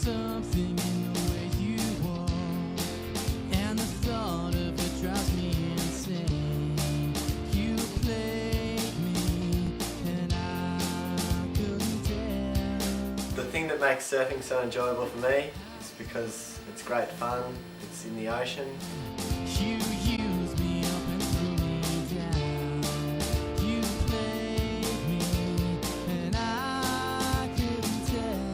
something in the way you walk, and the thought of it drives me insane. You played me, and I couldn't tell. The thing that makes surfing so enjoyable for me is because it's great fun, it's in the ocean. You used me up and threw me down. You played me, and I couldn't tell.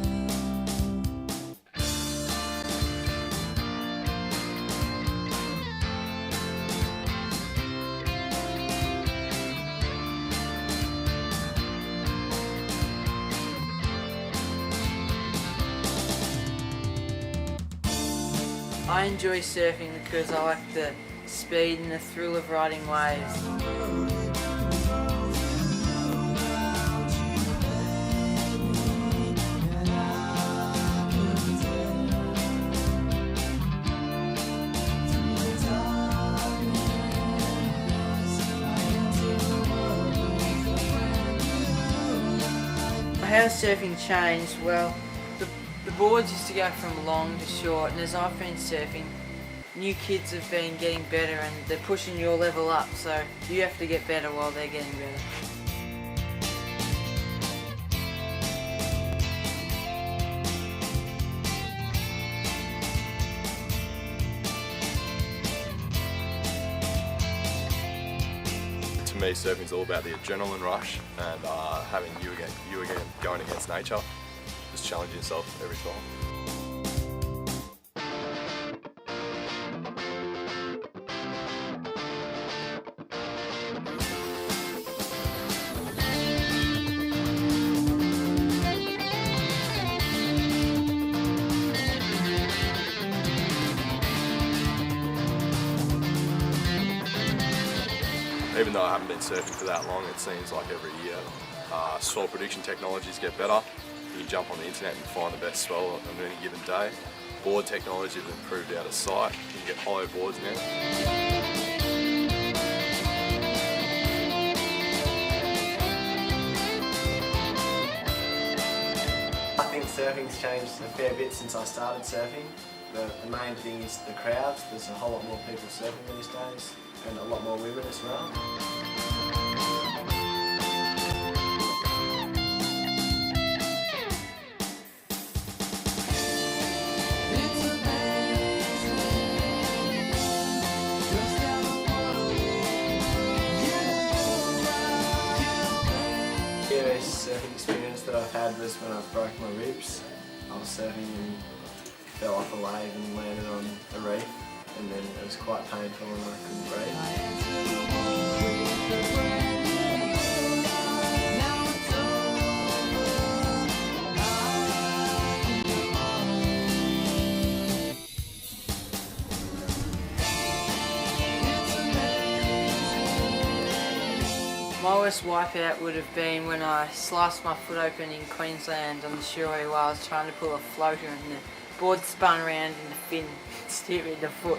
I enjoy surfing because I like the speed and the thrill of riding waves. How surfing changed? Well, the boards used to go from long to short, and as I've been surfing, new kids have been getting better and they're pushing your level up, so you have to get better while they're getting better. To me, surfing's all about the adrenaline rush and having you again going against nature, just challenging yourself every time. Even though I haven't been surfing for that long, it seems like every year swell prediction technologies get better. You can jump on the internet and find the best swell on any given day. Board technology has improved out of sight. You can get hollow boards now. I think surfing's changed a fair bit since I started surfing. The main thing is the crowds. There's a whole lot more people surfing these days, and a lot more women as well. The best surfing experience that I've had was when I broke my ribs. I was surfing and fell off a wave and landed on a reef, and then it was quite painful and I couldn't breathe. My worst wipeout would have been when I sliced my foot open in Queensland on the shore while I was trying to pull a floater and the board spun around in the fin and steered me in the foot.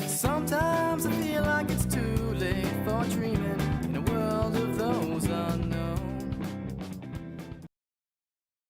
Sometimes I feel like it's too late for dreaming.